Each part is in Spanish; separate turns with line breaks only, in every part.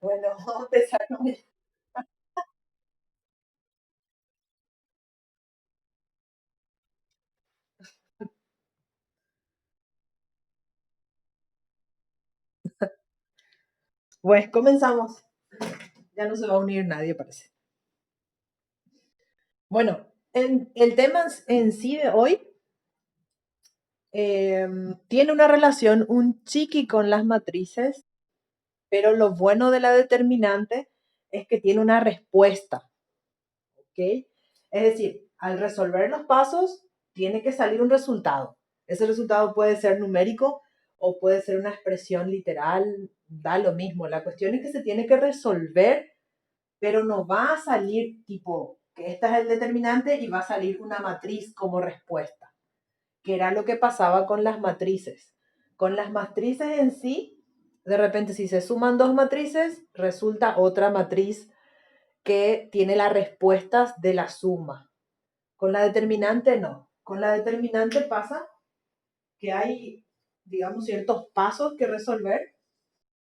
Bueno, vamos a empezar Pues comenzamos. Ya no se va a unir nadie, parece. Bueno, el tema en sí de hoy tiene una relación un chiqui con las matrices, pero lo bueno de la determinante es que tiene una respuesta, ¿ok? Es decir, al resolver los pasos, tiene que salir un resultado. Ese resultado puede ser numérico o puede ser una expresión literal, da lo mismo. La cuestión es que se tiene que resolver, pero no va a salir tipo que esta es el determinante y va a salir una matriz como respuesta, que era lo que pasaba con las matrices. Con las matrices en sí, de repente si se suman dos matrices, resulta otra matriz que tiene las respuestas de la suma. Con la determinante no. Con la determinante pasa que hay, digamos, ciertos pasos que resolver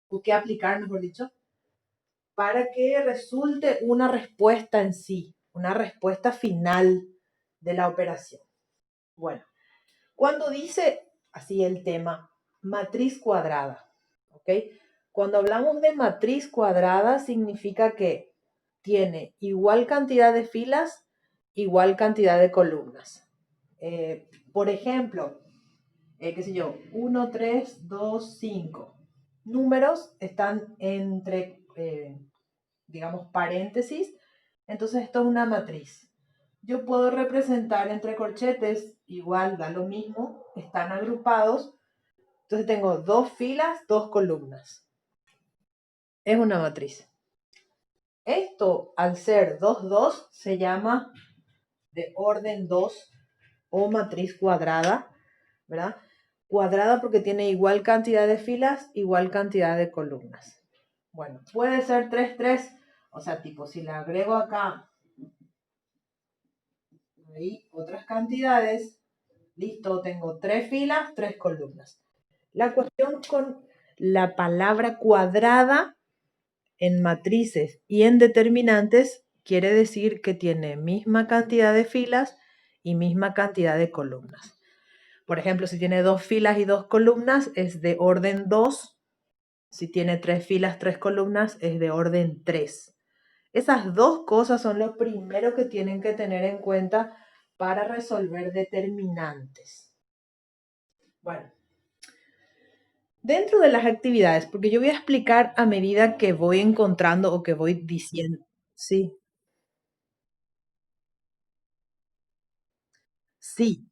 o que aplicar, mejor dicho, para que resulte una respuesta en sí, una respuesta final de la operación. Bueno, cuando dice así el tema, matriz cuadrada, ¿ok? Cuando hablamos de matriz cuadrada significa que tiene igual cantidad de filas, igual cantidad de columnas. Por ejemplo, qué sé yo, 1, 3, 2, 5. Números están entre digamos, paréntesis, entonces esto es una matriz. Yo puedo representar entre corchetes, igual da lo mismo, están agrupados, entonces tengo dos filas, dos columnas. Es una matriz. Esto, al ser 2, 2, se llama de orden 2 o matriz cuadrada, ¿verdad? Cuadrada porque tiene igual cantidad de filas, igual cantidad de columnas. Bueno, puede ser 3, 3, o sea, tipo, si le agrego acá ahí otras cantidades, listo, tengo tres filas, tres columnas. La cuestión con la palabra cuadrada en matrices y en determinantes quiere decir que tiene misma cantidad de filas y misma cantidad de columnas. Por ejemplo, si tiene dos filas y dos columnas es de orden 2. Si tiene tres filas, tres columnas es de orden 3. Esas dos cosas son lo primero que tienen que tener en cuenta para resolver determinantes. Bueno, dentro de las actividades, porque yo voy a explicar a medida que voy encontrando o que voy diciendo. Sí, sí,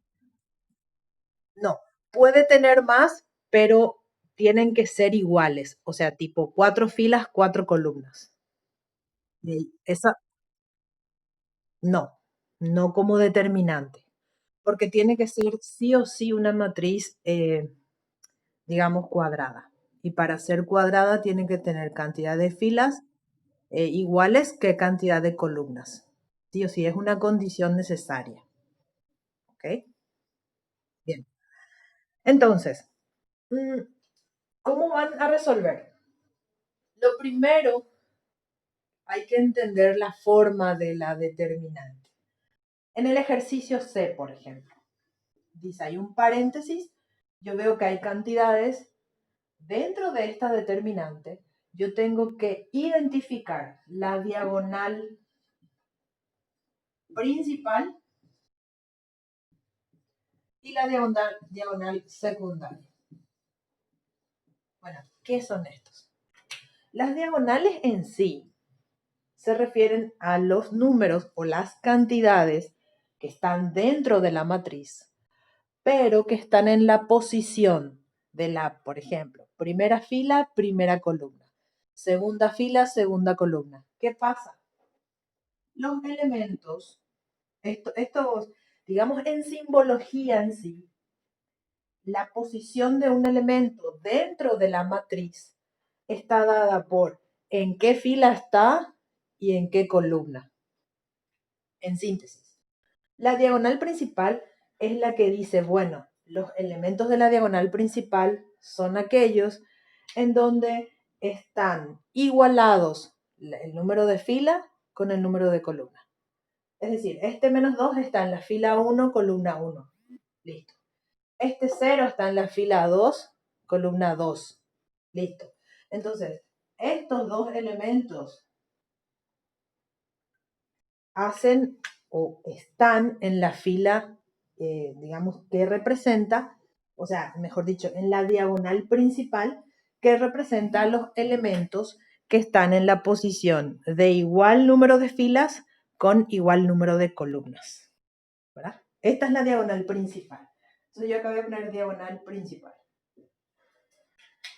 no. Puede tener más, pero tienen que ser iguales. O sea, tipo cuatro filas, cuatro columnas. Y esa, no, no como determinante. Porque tiene que ser sí o sí una matriz, digamos, cuadrada. Y para ser cuadrada tiene que tener cantidad de filas iguales que cantidad de columnas. Sí o sí, es una condición necesaria. ¿Ok? Bien. Entonces, mm, ¿cómo van a resolver? Lo primero, hay que entender la forma de la determinante. En el ejercicio C, por ejemplo, dice, hay un paréntesis, yo veo que hay cantidades. Dentro de esta determinante, yo tengo que identificar la diagonal principal y la diagonal secundaria. Bueno, ¿qué son estos? Las diagonales en sí se refieren a los números o las cantidades que están dentro de la matriz, pero que están en la posición de la, por ejemplo, primera fila, primera columna, segunda fila, segunda columna. ¿Qué pasa? Los elementos, estos, digamos, en simbología en sí, la posición de un elemento dentro de la matriz está dada por en qué fila está y en qué columna. En síntesis, la diagonal principal es la que dice, bueno, los elementos de la diagonal principal son aquellos en donde están igualados el número de fila con el número de columna. Es decir, este menos 2 está en la fila 1, columna 1. Listo. Este 0 está en la fila 2, columna 2. Listo. Entonces, estos dos elementos hacen o están en la fila, digamos, que representa, o sea, mejor dicho, en la diagonal principal que representa los elementos que están en la posición de igual número de filas con igual número de columnas. ¿Verdad? Esta es la diagonal principal. Entonces yo acabo de poner diagonal principal.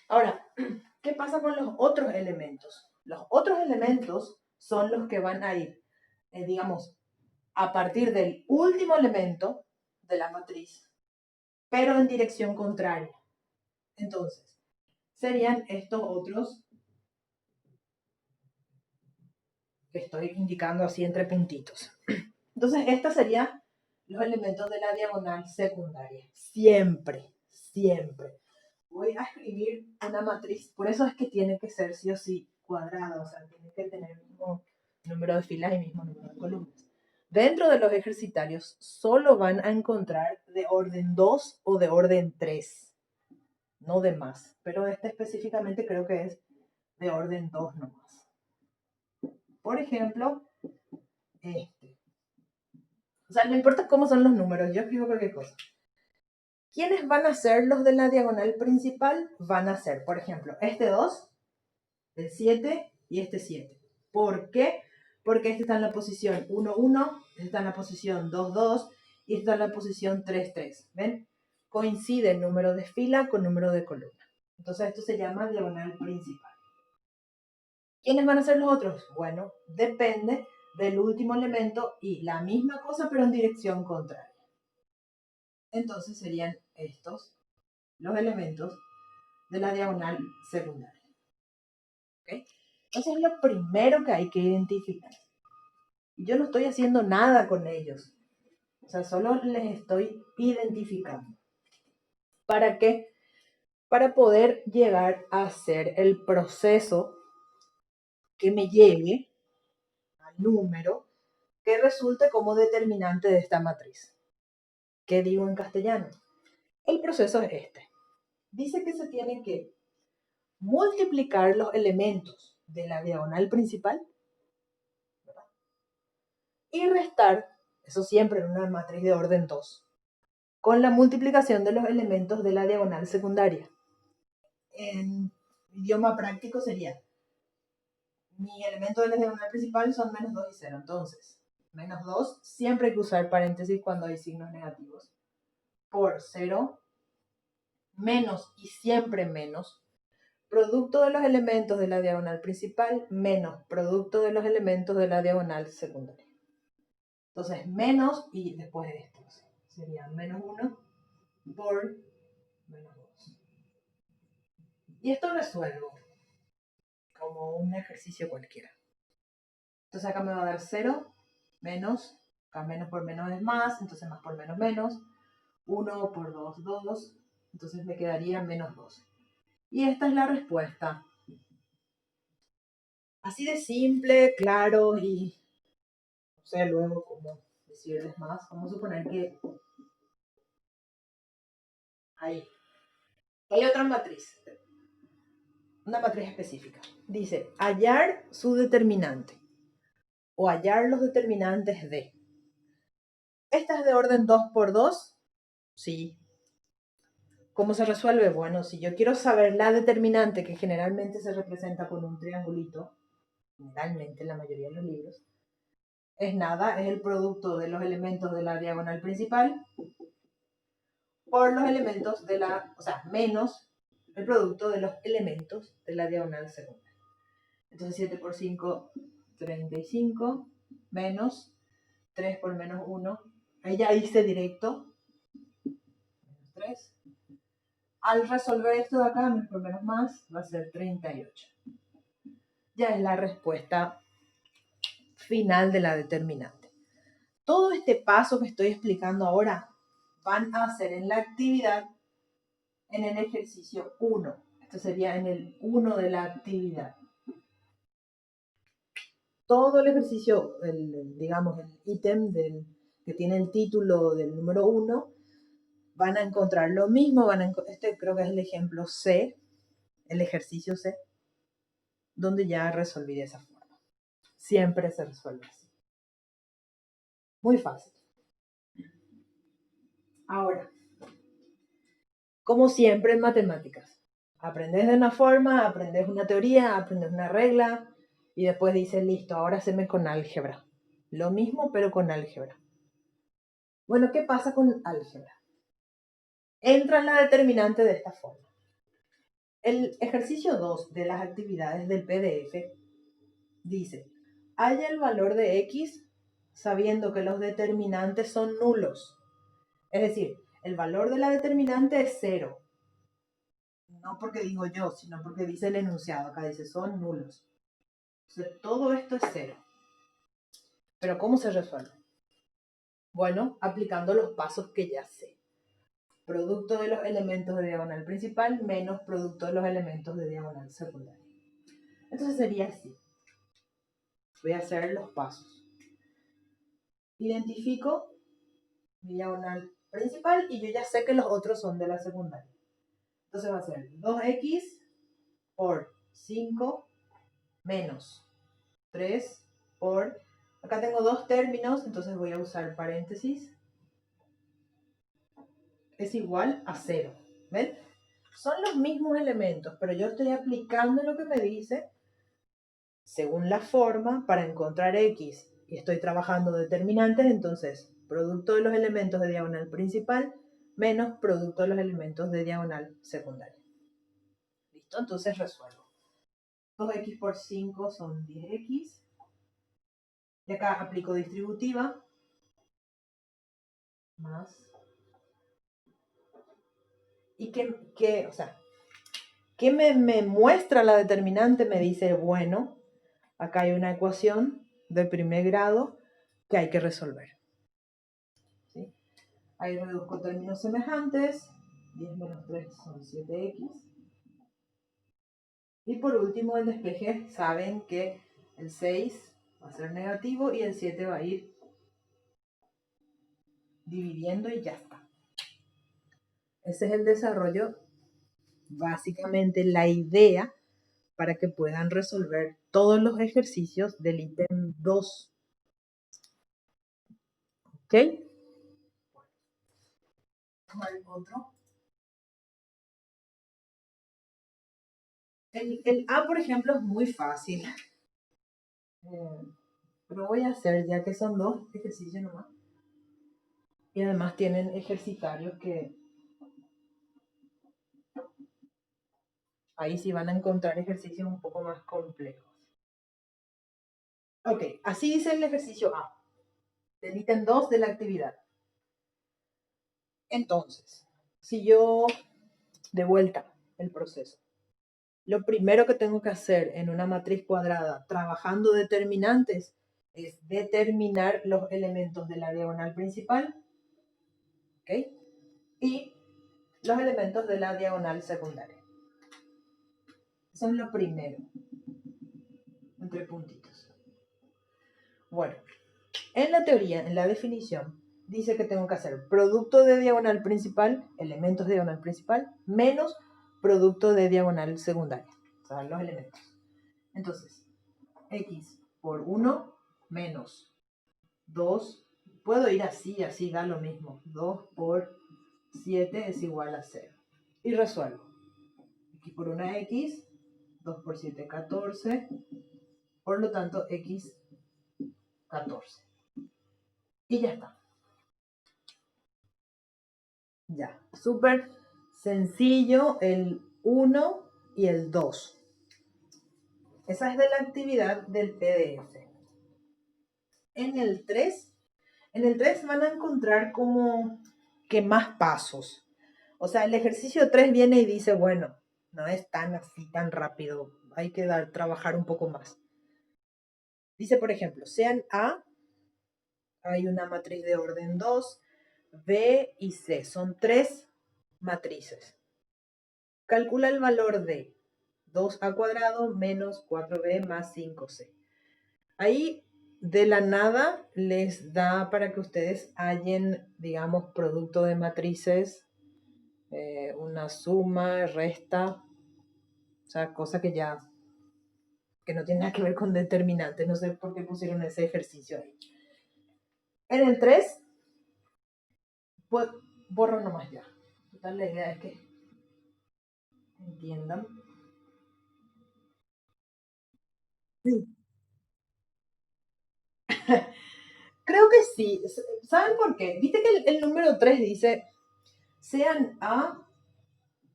Ahora, ¿qué pasa con los otros elementos? Los otros elementos son los que van a ir, digamos, a partir del último elemento de la matriz, pero en dirección contraria. Entonces, serían estos otros que estoy indicando así entre puntitos. Entonces, estos serían los elementos de la diagonal secundaria. Siempre, siempre. Voy a escribir una matriz, por eso es que tiene que ser sí o sí cuadrada, o sea, tiene que tener el mismo número de filas y mismo número de columnas. Dentro de los ejercitarios solo van a encontrar de orden 2 o de orden 3, no de más, pero este específicamente creo que es de orden 2 nomás. Por ejemplo, este. O sea, no importa cómo son los números, yo escribo cualquier cosa. ¿Quiénes van a ser los de la diagonal principal? Van a ser, por ejemplo, este 2, el 7 y este 7. ¿Por qué? Porque este está en la posición 1, 1, este está en la posición 2, 2 y este está en la posición 3, 3. ¿Ven? Coincide el número de fila con número de columna. Entonces esto se llama diagonal principal. ¿Quiénes van a ser los otros? Bueno, depende del último elemento y la misma cosa pero en dirección contraria. Entonces serían estos los elementos de la diagonal secundaria. ¿Okay? Eso es lo primero que hay que identificar. Yo no estoy haciendo nada con ellos. O sea, solo les estoy identificando. ¿Para qué? Para poder llegar a hacer el proceso que me lleve al número que resulte como determinante de esta matriz. ¿Qué digo en castellano? El proceso es este. Dice que se tienen que multiplicar los elementos de la diagonal principal, ¿verdad? Y restar, eso siempre en una matriz de orden 2, con la multiplicación de los elementos de la diagonal secundaria. En idioma práctico sería, mi elemento de la diagonal principal son menos 2 y 0, entonces, menos 2, siempre hay que usar paréntesis cuando hay signos negativos, por 0, menos y siempre menos, producto de los elementos de la diagonal principal menos producto de los elementos de la diagonal secundaria. Entonces, menos y después de esto, sería menos 1 por menos 2. Y esto resuelvo como un ejercicio cualquiera. Entonces acá me va a dar 0, menos, acá menos por menos es más, entonces más por menos menos, 1 por 2, 2, entonces me quedaría menos 2. Y esta es la respuesta. Así de simple, claro y no sé luego cómo decirles más. Vamos a suponer que ahí hay otra matriz, una matriz específica. Dice, hallar su determinante o hallar los determinantes de. ¿Esta es de orden 2 por 2? Sí. ¿Cómo se resuelve? Bueno, si yo quiero saber la determinante, que generalmente se representa con un triangulito, generalmente en la mayoría de los libros, es nada, es el producto de los elementos de la diagonal principal por los elementos de la, o sea, menos el producto de los elementos de la diagonal secundaria. Entonces 7 por 5, 35, menos 3 por menos 1, ahí ya hice directo, menos 3. Al resolver esto de acá, menos por menos más, va a ser 38. Ya es la respuesta final de la determinante. Todo este paso que estoy explicando ahora van a hacer en la actividad en el ejercicio 1. Esto sería en el 1 de la actividad. Todo el ejercicio, digamos, el ítem que tiene el título del número 1, van a encontrar lo mismo. Este creo que es el ejemplo C, el ejercicio C, donde ya resolví de esa forma. Siempre se resuelve así. Muy fácil. Ahora, como siempre en matemáticas, aprendes de una forma, aprendes una teoría, aprendes una regla y después dices, listo, ahora haceme con álgebra. Lo mismo, pero con álgebra. Bueno, ¿qué pasa con álgebra? Entra en la determinante de esta forma. El ejercicio 2 de las actividades del PDF dice, halla el valor de x sabiendo que los determinantes son nulos. Es decir, el valor de la determinante es 0. No porque digo yo, sino porque dice el enunciado. Acá dice, son nulos. Entonces, todo esto es 0. ¿Pero cómo se resuelve? Bueno, aplicando los pasos que ya sé. Producto de los elementos de diagonal principal menos producto de los elementos de diagonal secundaria. Entonces sería así. Voy a hacer los pasos. Identifico mi diagonal principal y yo ya sé que los otros son de la secundaria. Entonces va a ser 2x por 5 menos 3 por... Acá tengo dos términos, entonces voy a usar paréntesis. Es igual a 0. ¿Ven? Son los mismos elementos, pero yo estoy aplicando lo que me dice según la forma para encontrar x y estoy trabajando determinantes, entonces producto de los elementos de diagonal principal menos producto de los elementos de diagonal secundaria. ¿Listo? Entonces resuelvo. 2x por 5 son 10x. Y acá aplico distributiva. Más. ¿Y qué me muestra la determinante? Me dice, bueno, acá hay una ecuación de primer grado que hay que resolver. ¿Sí? Ahí reduzco términos semejantes. 10 menos 3 son 7x. Y por último, el despeje. Saben que el 6 va a ser negativo y el 7 va a ir dividiendo y ya está. Ese es el desarrollo, básicamente la idea para que puedan resolver todos los ejercicios del ítem 2. ¿Ok? Vamos al otro. El A, por ejemplo, es muy fácil. Lo voy a hacer ya que son dos ejercicios nomás. Y además tienen ejercitarios que ahí sí van a encontrar ejercicios un poco más complejos. Ok, así dice el ejercicio A, del ítem 2 de la actividad. Entonces, si yo, de vuelta, el proceso. Lo primero que tengo que hacer en una matriz cuadrada, trabajando determinantes, es determinar los elementos de la diagonal principal, ¿ok? Y los elementos de la diagonal secundaria. Eso es lo primero, entre puntitos. Bueno, en la teoría, en la definición, dice que tengo que hacer producto de diagonal principal, elementos de diagonal principal, menos producto de diagonal secundaria, o sea, los elementos. Entonces, x por 1 menos 2, puedo ir así, así da lo mismo. 2 por 7 es igual a 0. Y resuelvo. X por 1 es x, 2 por 7 14, por lo tanto x 14. Y ya está. Ya, súper sencillo el 1 y el 2. Esa es de la actividad del PDF. En el 3 van a encontrar como que más pasos. O sea, el ejercicio 3 viene y dice, bueno, no es tan así, tan rápido. Hay que trabajar un poco más. Dice, por ejemplo, sean A, hay una matriz de orden 2, B y C. Son 3 matrices. calcula el valor de 2a cuadrado menos 4b más 5c. Ahí de la nada les da para que ustedes hallen, digamos, producto de matrices, una suma, resta, o sea, cosa que ya que no tiene nada que ver con determinantes. No sé por qué pusieron ese ejercicio ahí. En el 3, pues borro nomás ya. Total, la idea es que entiendan. Sí. Creo que sí. ¿Saben por qué? Viste que el número 3 dice, sean A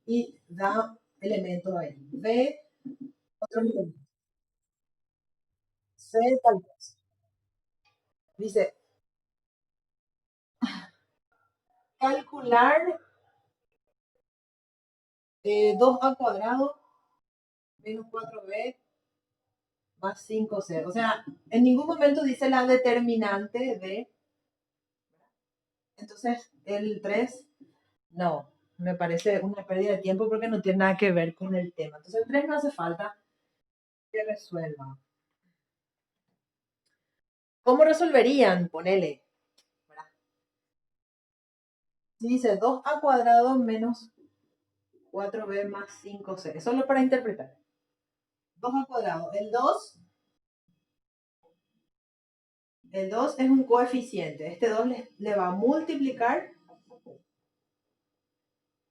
y da elementos ahí. B, otro elemento. C, tal vez. Dice, calcular 2a cuadrado menos 4b más 5c. O sea, en ningún momento dice la determinante de... Entonces, el 3, no, me parece una pérdida de tiempo porque no tiene nada que ver con el tema. Entonces, el 3 no hace falta que resuelva. ¿Cómo resolverían? Ponele. Si dice 2a cuadrado menos 4b más 5c. Solo para interpretar. 2a cuadrado. El 2 es un coeficiente. Este 2 le va a multiplicar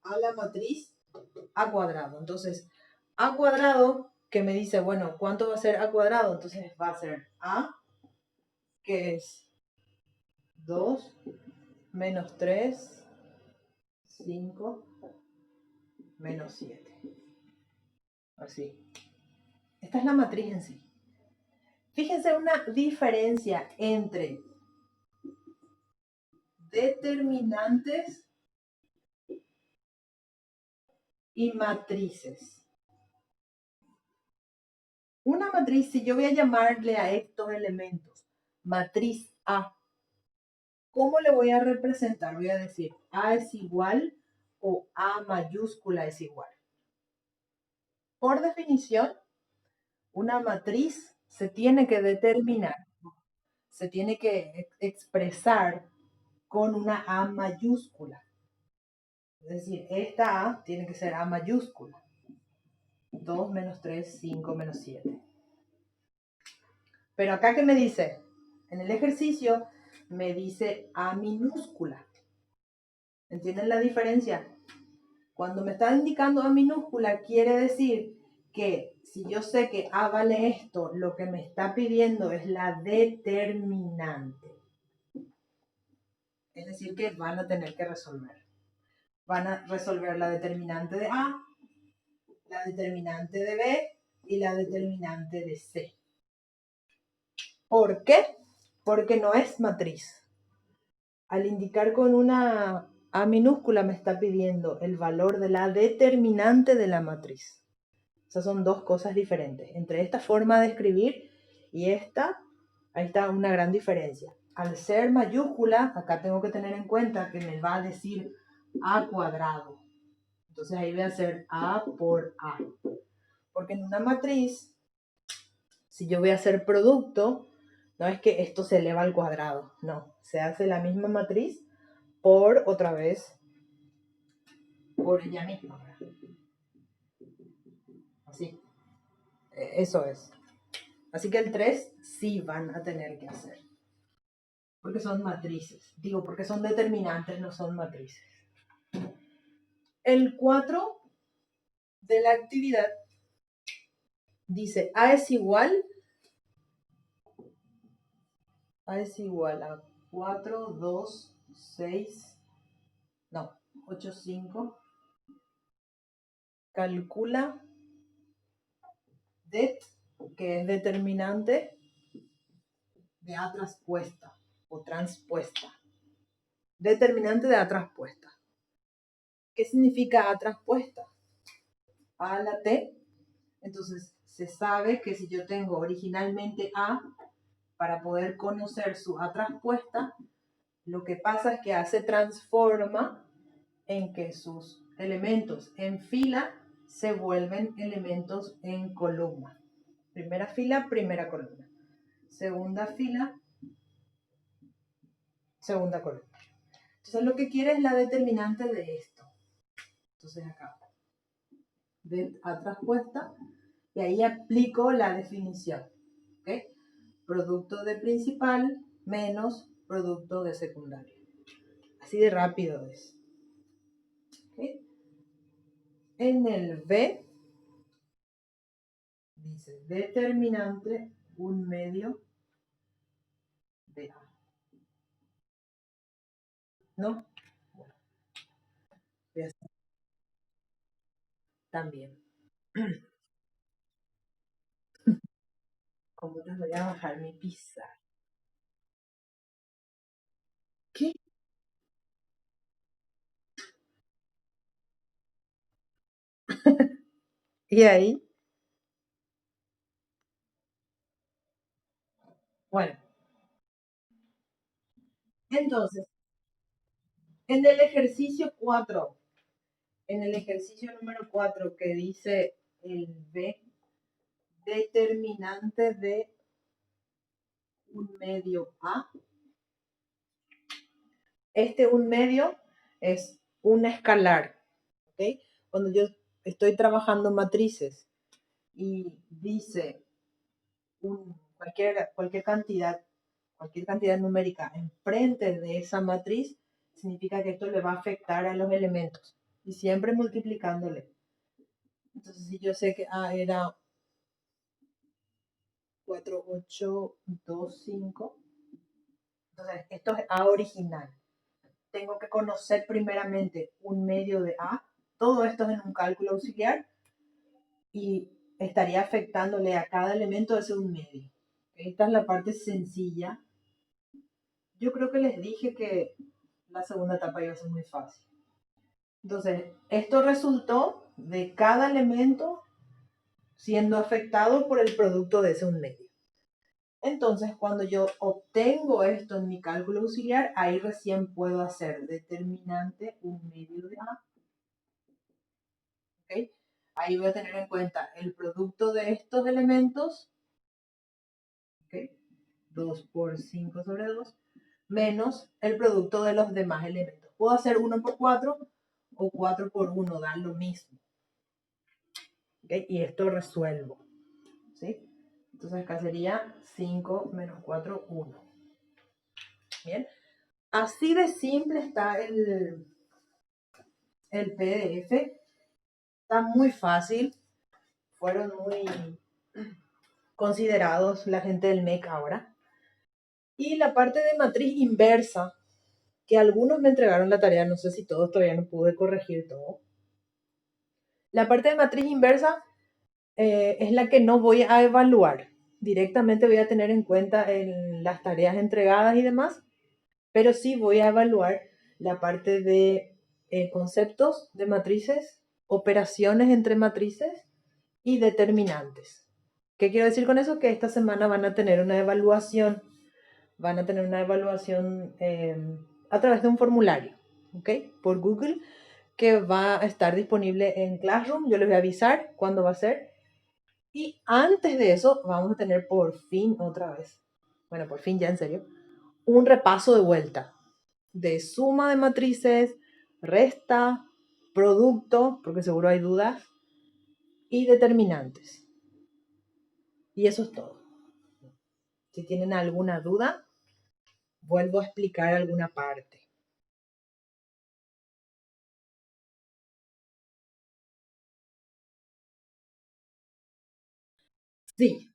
a la matriz a cuadrado. Entonces, a cuadrado, que me dice, bueno, ¿cuánto va a ser a cuadrado? Entonces va a ser a, que es 2 menos 3, 5, menos 7. Así. Esta es la matriz en sí. Fíjense una diferencia entre determinantes y matrices. Una matriz, si yo voy a llamarle a estos elementos matriz A, ¿cómo le voy a representar? Voy a decir A es igual o A mayúscula es igual. Por definición, una matriz se tiene que determinar, se tiene que expresar con una A mayúscula. Es decir, esta A tiene que ser A mayúscula. 2 menos 3, 5 menos 7. Pero acá, ¿qué me dice? En el ejercicio me dice A minúscula. ¿Entienden la diferencia? Cuando me está indicando A minúscula, quiere decir que si yo sé que A vale esto, lo que me está pidiendo es la determinante. Es decir, que van a tener que resolver. Van a resolver la determinante de A, la determinante de B y la determinante de C. ¿Por qué? Porque no es matriz. Al indicar con una A minúscula me está pidiendo el valor de la determinante de la matriz. Esas son dos cosas diferentes. Entre esta forma de escribir y esta, ahí está una gran diferencia. Al ser mayúscula, acá tengo que tener en cuenta que me va a decir A cuadrado. Entonces ahí voy a hacer A por A. Porque en una matriz, si yo voy a hacer producto, no es que esto se eleva al cuadrado, no. Se hace la misma matriz por otra vez, por ella misma. Así. Eso es. Así que el 3 sí van a tener que hacer. Porque son matrices. Digo, porque son determinantes, no son matrices. El 4 de la actividad dice A es igual a 4, 2, 6, no, 8, 5. Calcula det, que es determinante de A traspuesta o transpuesta. Determinante de A traspuesta. ¿Qué significa A traspuesta? A a la T. Entonces, se sabe que si yo tengo originalmente A, para poder conocer su A traspuesta, lo que pasa es que A se transforma en que sus elementos en fila se vuelven elementos en columna. Primera fila, primera columna. Segunda fila, segunda columna. Entonces lo que quiere es la determinante de esto. Entonces acá, de atrás puesta, y ahí aplico la definición. ¿Okay? Producto de principal menos producto de secundario. Así de rápido es. ¿Okay? En el B dice determinante un medio de A. ¿No? Bueno, voy a hacer también. ¿Cómo les voy a bajar mi pizza? ¿Qué? Y ahí, bueno, entonces, en el ejercicio 4, en el ejercicio número 4 que dice el B, determinante de un medio A, este un medio es un escalar, ¿ok? Cuando yo estoy trabajando matrices y dice cualquier cantidad numérica enfrente de esa matriz, significa que esto le va a afectar a los elementos y siempre multiplicándole. Entonces, si yo sé que A era 4825, entonces esto es A original. Tengo que conocer primeramente un medio de A. Todo esto es en un cálculo auxiliar y estaría afectándole a cada elemento de ese un medio. Esta es la parte sencilla. Yo creo que les dije que la segunda etapa iba a ser muy fácil. Entonces, esto resultó de cada elemento siendo afectado por el producto de ese un medio. Entonces, cuando yo obtengo esto en mi cálculo auxiliar, ahí recién puedo hacer determinante un medio de A. ¿Okay? Ahí voy a tener en cuenta el producto de estos elementos, ¿okay? 2 por 5 sobre 2, menos el producto de los demás elementos. Puedo hacer 1 por 4 o 4 por 1, dan lo mismo. ¿Okay? Y esto resuelvo. ¿Sí? Entonces acá sería 5 menos 4, 1. Bien. Así de simple está el PDF. Está muy fácil. Fueron muy considerados la gente del MEC ahora. Y la parte de matriz inversa, que algunos me entregaron la tarea, no sé si todos, todavía no pude corregir todo. La parte de matriz inversa es la que no voy a evaluar. Directamente voy a tener en cuenta en las tareas entregadas y demás, pero sí voy a evaluar la parte de conceptos de matrices, operaciones entre matrices y determinantes. ¿Qué quiero decir con eso? Que esta semana van a tener una evaluación, a través de un formulario, ¿ok? Por Google, que va a estar disponible en Classroom. Yo les voy a avisar cuándo va a ser. Y antes de eso, vamos a tener por fin otra vez, bueno, por fin ya en serio, un repaso de vuelta de suma de matrices, resta, producto, porque seguro hay dudas, y determinantes. Y eso es todo. Si tienen alguna duda, vuelvo a explicar alguna parte. Sí,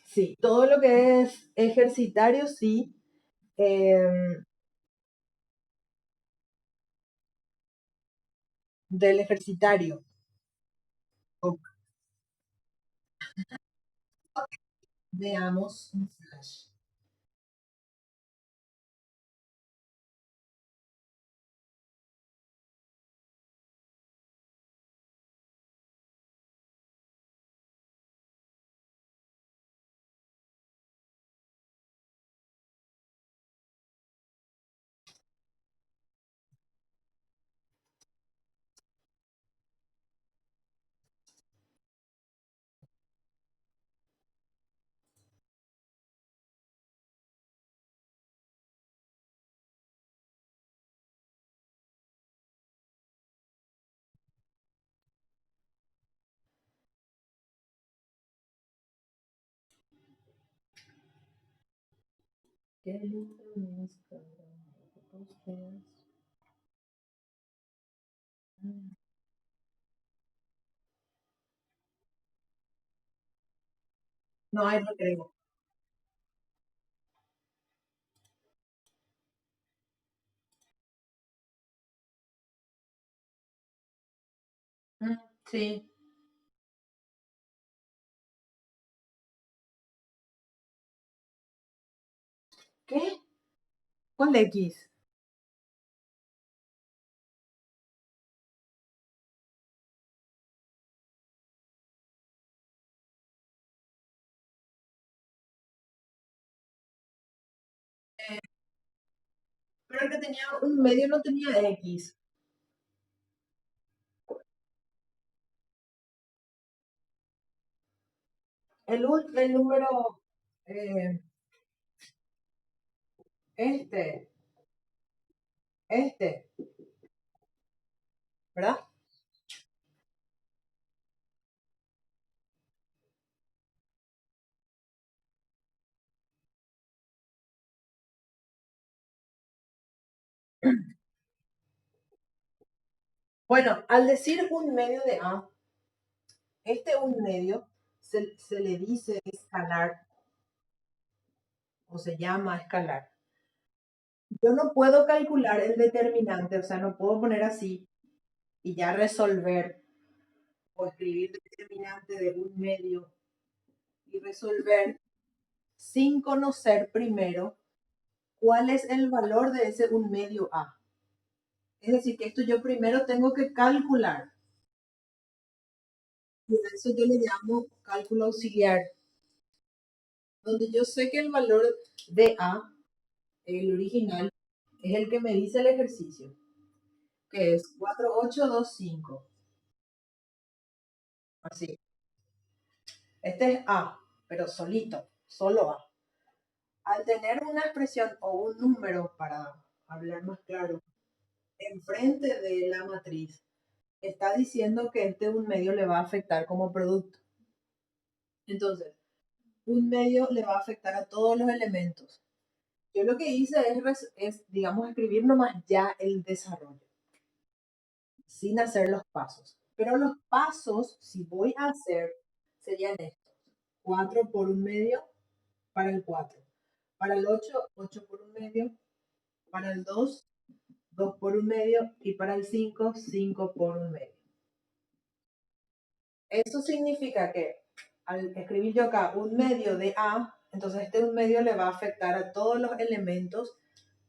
sí, todo lo que es ejercitario, sí. Del ejercitario. Ok, veamos un flash. Qué lindo Instagram, lo que posteas. No hay recreo. Sí. ¿Qué? ¿Cuál X? Pero el que tenía un medio no tenía X. El número, eh, este, este, ¿verdad? Bueno, al decir un medio de A, este un medio se le dice escalar o se llama escalar. Yo no puedo calcular el determinante, o sea, no puedo poner así y ya resolver o escribir el determinante de un medio y resolver sin conocer primero cuál es el valor de ese un medio A. Es decir, que esto yo primero tengo que calcular. Y a eso yo le llamo cálculo auxiliar, donde yo sé que el valor de A, el original, es el que me dice el ejercicio, que es 4825. Así. Este es A, pero solito, solo A. Al tener una expresión o un número, para hablar más claro, enfrente de la matriz, está diciendo que este un medio le va a afectar como producto. Entonces, un medio le va a afectar a todos los elementos. Yo lo que hice es, digamos, escribir nomás ya el desarrollo, sin hacer los pasos. Pero los pasos, si voy a hacer, serían estos. 4 por un medio para el 4. Para el 8, 8 por un medio. Para el 2, 2 por un medio. Y para el 5, 5 por un medio. Eso significa que al escribir yo acá un medio de A, entonces este un medio le va a afectar a todos los elementos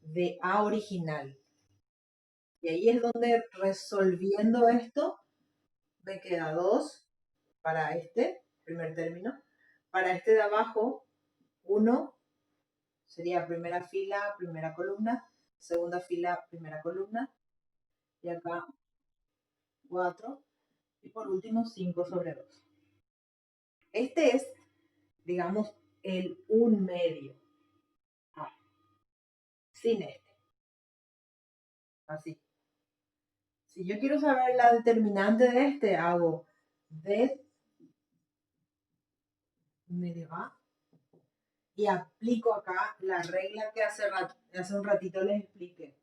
de A original. Y ahí es donde resolviendo esto me queda 2 para este primer término. Para este de abajo, 1 sería primera fila, primera columna, segunda fila, primera columna. Y acá 4. Y por último 5 sobre 2. Este es, digamos, el un medio. Ah, sin este. Así. Si yo quiero saber la determinante de este, hago de medio A y aplico acá la regla que hace un ratito les expliqué.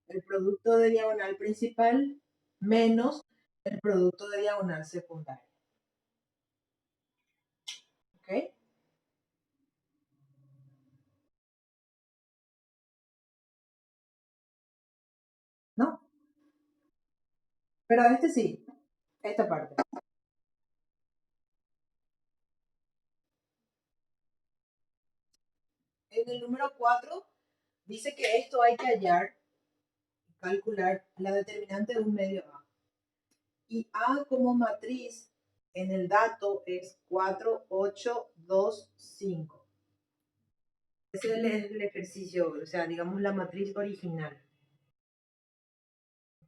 El producto de diagonal principal menos el producto de diagonal secundaria. ¿Ok? ¿No? Pero este sí, esta parte. En el número 4 dice que esto hay que hallar, calcular la determinante de un medio A. Y A como matriz en el dato es 4, 8, 2, 5. Ese es el ejercicio, o sea, digamos la matriz original.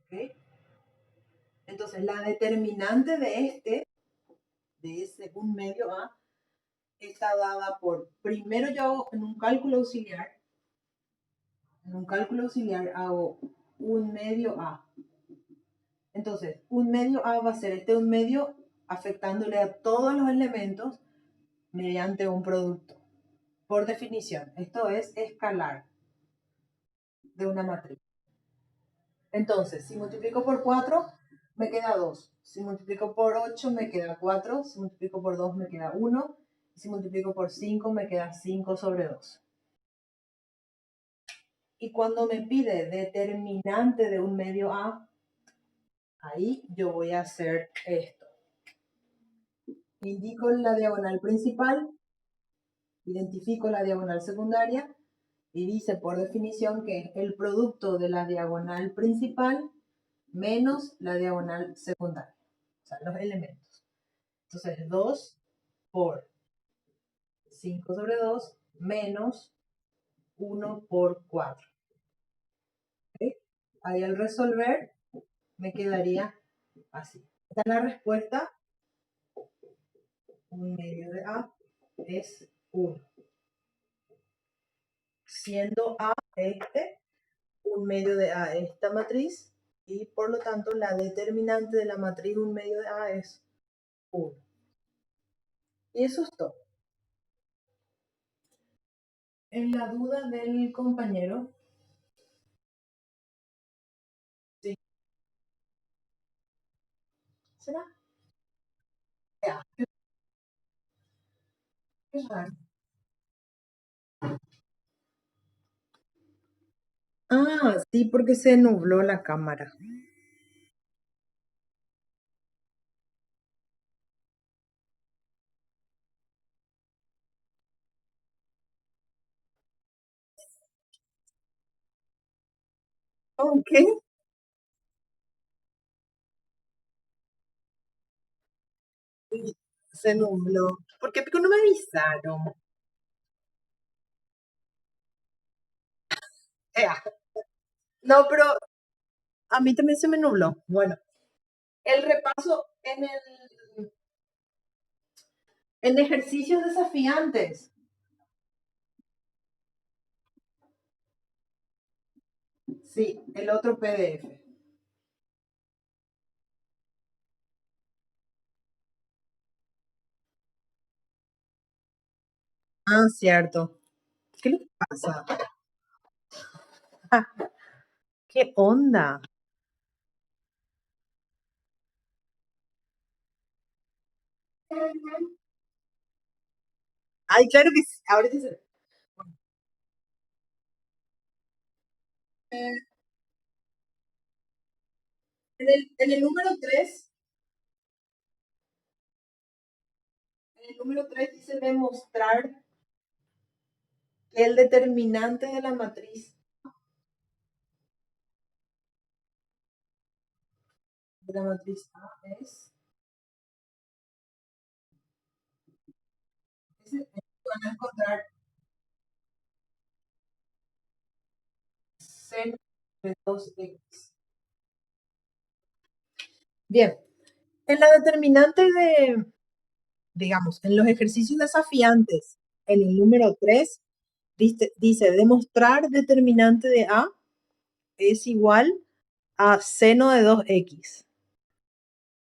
¿Ok? Entonces, la determinante de ese un medio A, está dada por, primero yo hago en un cálculo auxiliar hago un medio A. Entonces, un medio A va a ser un medio afectándole a todos los elementos mediante un producto. por definición. Esto es escalar de una matriz. Entonces, si multiplico por 4, me queda 2. Si multiplico por 8, me queda 4. Si multiplico por 2, me queda 1. Y si multiplico por 5, me queda 5 sobre 2. Y cuando me pide determinante de un medio A, ahí yo voy a hacer esto. Indico la diagonal principal, identifico la diagonal secundaria y dice por definición que es el producto de la diagonal principal menos la diagonal secundaria, o sea, los elementos. Entonces 2 por 5 sobre 2 menos 1 por 4. ¿Okay? Ahí al resolver me quedaría así. Esta es la respuesta. Un medio de A es 1. Siendo A un medio de A esta matriz, y por lo tanto la determinante de la matriz un medio de A es 1. Y eso es todo. En la duda del compañero, sí, ¿será? Ya, qué raro. Ah, sí, porque se nubló la cámara. Ok. Y se nubló. ¿Por qué? Porque no me avisaron. Ya. No, pero a mí también se me nubló. Bueno, el repaso en ejercicios desafiantes. Sí, el otro PDF. Ah, cierto. ¿Qué le pasa? Ah, ¿qué onda? Ay, claro que sí. Ahorita se... en el número 3, dice demostrar que el determinante de la matriz A van a encontrar seno de 2x. Bien, en la determinante de, digamos, en los ejercicios desafiantes, en el número 3, dice demostrar determinante de A es igual a seno de 2x.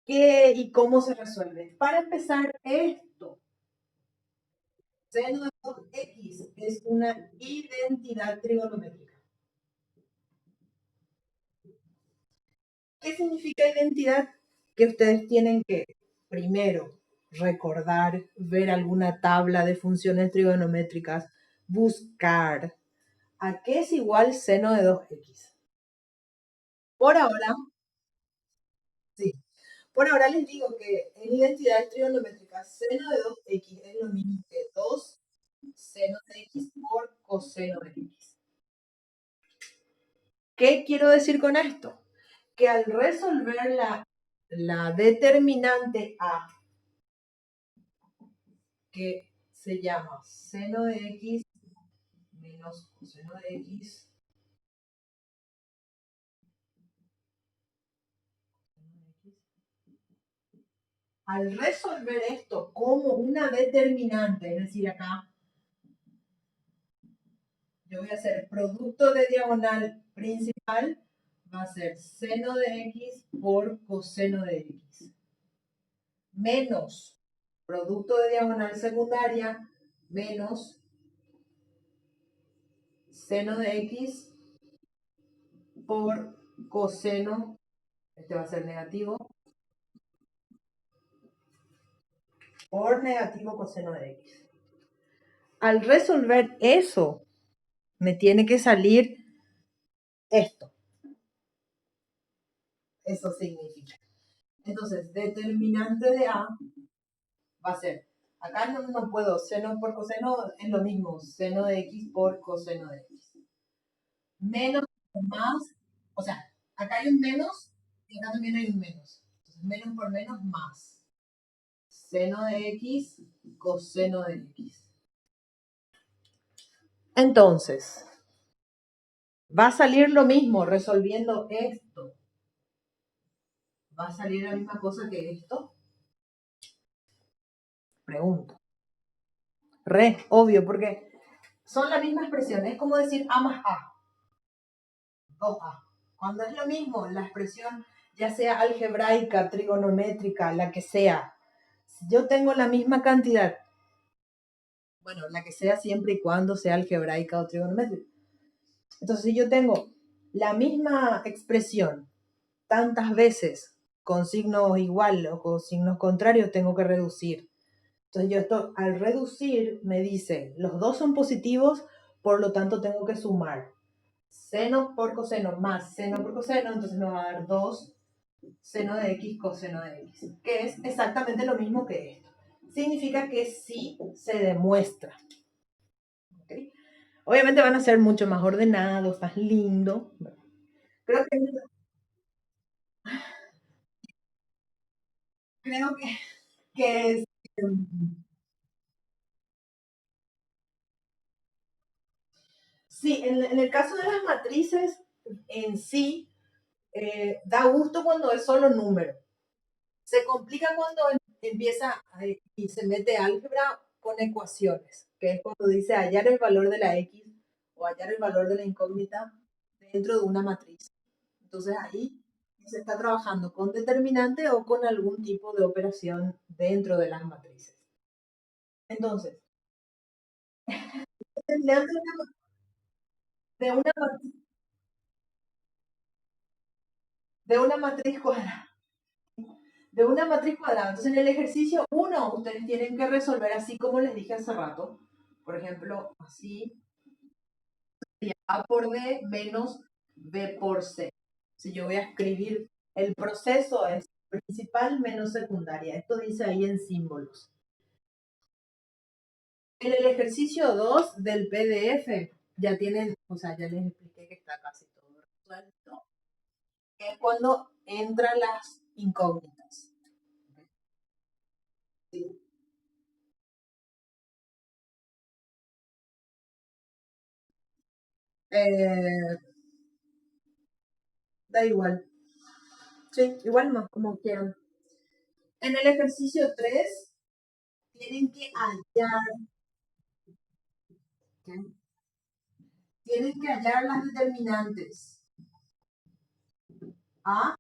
¿Qué y cómo se resuelve? Para empezar, esto, seno de 2x es una identidad trigonométrica. ¿Qué significa identidad? Que ustedes tienen que, primero, recordar, ver alguna tabla de funciones trigonométricas, buscar a qué es igual seno de 2x. Por ahora, sí, por ahora les digo que en identidad trigonométrica, seno de 2x es lo mismo que 2 seno de x por coseno de x. ¿Qué quiero decir con esto? Que al resolver la determinante A, que se llama seno de x menos coseno de x, al resolver esto como una determinante, es decir, acá yo voy a hacer producto de diagonal principal, va a ser seno de x por coseno de x, menos producto de diagonal secundaria, menos seno de x por coseno, este va a ser negativo, por negativo coseno de x. Al resolver eso, me tiene que salir esto. Eso significa. Entonces, determinante de A va a ser, acá no puedo, seno por coseno es lo mismo, seno de x por coseno de x. Menos o más, o sea, acá hay un menos y acá también hay un menos. Entonces, menos por menos, más. Seno de x, coseno de x. Entonces, va a salir lo mismo resolviendo esto. ¿Va a salir la misma cosa que esto? Pregunto. Re, obvio, porque son la misma expresión. Es como decir A más A, 2A. Cuando es lo mismo, la expresión, ya sea algebraica, trigonométrica, la que sea, si yo tengo la misma cantidad, bueno, la que sea siempre y cuando sea algebraica o trigonométrica. Entonces, si yo tengo la misma expresión tantas veces con signos iguales o con signos contrarios, tengo que reducir. Entonces, yo esto, al reducir, me dice, los dos son positivos, por lo tanto tengo que sumar. Seno por coseno más seno por coseno, entonces me va a dar 2 seno de x coseno de x, que es exactamente lo mismo que esto. Significa que sí se demuestra. ¿Okay? Obviamente van a ser mucho más ordenados, más lindos. Creo que, creo que es, sí, en el caso de las matrices en sí, da gusto cuando es solo número. Se complica cuando empieza y se mete álgebra con ecuaciones, que es cuando dice hallar el valor de la x o hallar el valor de la incógnita dentro de una matriz. Entonces ahí se está trabajando con determinante o con algún tipo de operación dentro de las matrices. Entonces, determinante de una, de una matriz cuadrada. De una matriz cuadrada. Entonces, en el ejercicio 1, ustedes tienen que resolver así como les dije hace rato. Por ejemplo, así, A por B menos B por C. Si yo voy a escribir el proceso es principal menos secundaria. Esto dice ahí en símbolos. En el ejercicio 2 del PDF ya tienen, o sea, ya les expliqué que está casi todo resuelto. Que es cuando entran las incógnitas. Sí. Eh, Da igual. Sí, igual más, como quieran. En el ejercicio 3 tienen que hallar, ¿ok? Tienen que hallar las determinantes A,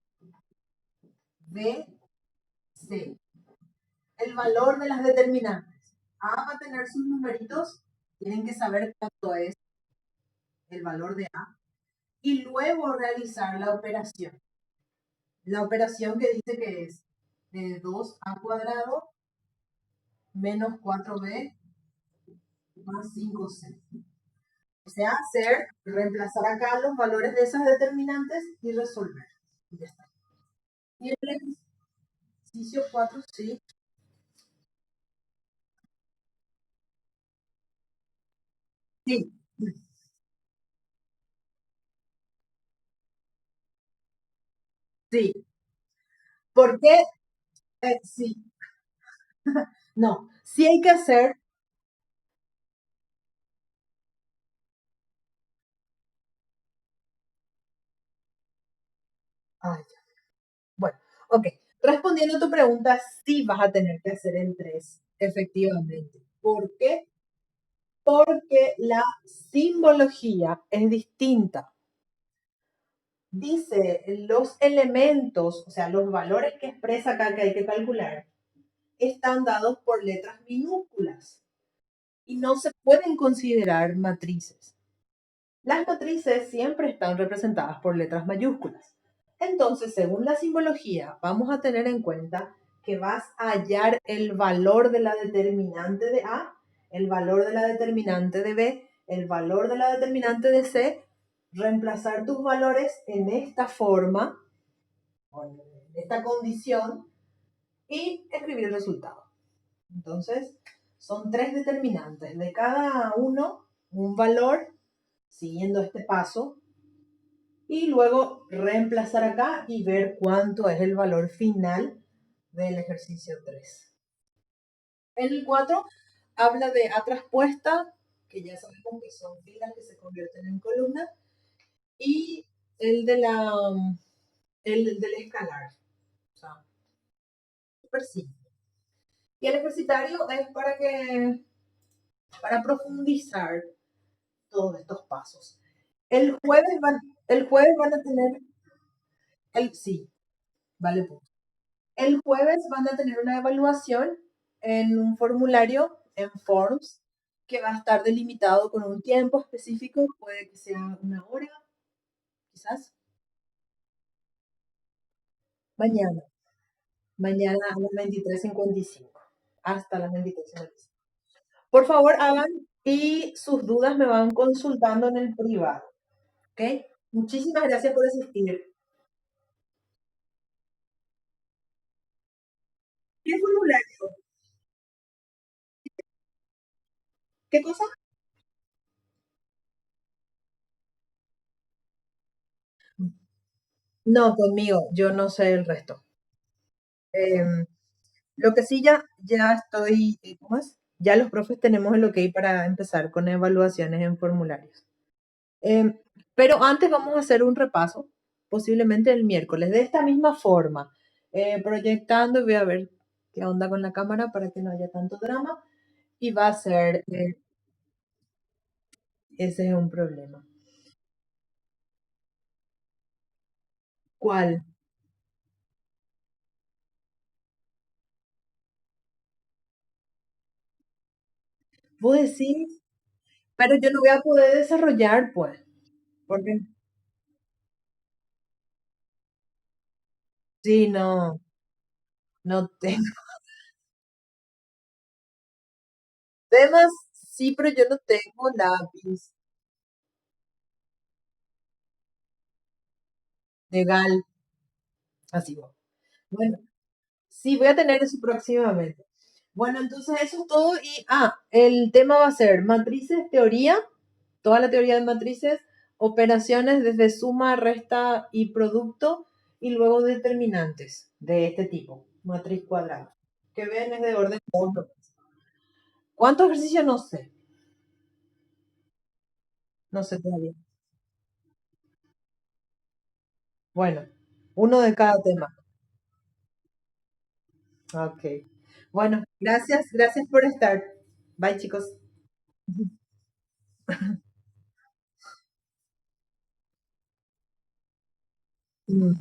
B, C. El valor de las determinantes. A va a tener sus numeritos, tienen que saber cuánto es el valor de A y luego realizar la operación. La operación que dice que es de 2A cuadrado menos 4B más 5C. O sea, hacer, reemplazar acá los valores de esas determinantes y resolver. Y ya está. Y el ejercicio 4, sí. Sí, sí. ¿Por qué? Sí. No, sí hay que hacer. Ay, bueno, ok. Respondiendo a tu pregunta, sí vas a tener que hacer el 3, efectivamente. ¿Por qué? Porque la simbología es distinta. Dice los elementos, o sea, los valores que expresa acá que hay que calcular, están dados por letras minúsculas y no se pueden considerar matrices. Las matrices siempre están representadas por letras mayúsculas. Entonces, según la simbología, vamos a tener en cuenta que vas a hallar el valor de la determinante de A, el valor de la determinante de B, el valor de la determinante de C, reemplazar tus valores en esta forma, o en esta condición, y escribir el resultado. Entonces, son tres determinantes, de cada uno un valor, siguiendo este paso, y luego reemplazar acá y ver cuánto es el valor final del ejercicio 3. En el 4 habla de A traspuesta, que ya sabemos que son filas que se convierten en columnas, y el, de la, el del escalar. O sea, súper simple. Y el ejercitario es para profundizar todos estos pasos. El jueves el jueves van a tener, sí, vale punto. El jueves van a tener una evaluación en un formulario, en Forms, que va a estar delimitado con un tiempo específico, puede que sea una hora, quizás. Mañana, mañana a las 23:55, hasta las 23:55. Por favor, hagan y sus dudas me van consultando en el privado, ¿ok? Muchísimas gracias por asistir. ¿Qué formulario? ¿Qué cosa? No, conmigo, yo no sé el resto. Em, lo que sí ya estoy, ¿cómo es? Ya los profes tenemos el ok para empezar con evaluaciones en formularios. Em, pero antes vamos a hacer un repaso, posiblemente el miércoles, de esta misma forma, proyectando, y voy a ver qué onda con la cámara para que no haya tanto drama, y va a ser, ese es un problema. ¿Cuál? Vos decís, pero yo no voy a poder desarrollar, pues, porque sí, no, no tengo temas, sí, pero yo no tengo lápiz legal, así va. Bueno, sí, voy a tener eso próximamente. Bueno, entonces eso es todo y, el tema va a ser matrices, teoría, toda la teoría de matrices, operaciones desde suma, resta y producto, y luego determinantes de este tipo, matriz cuadrada. Que ven es de orden 1. ¿Cuántos ejercicios? No sé, no sé todavía. Bueno, uno de cada tema. Ok. Bueno, gracias por estar. Bye, chicos. Mm.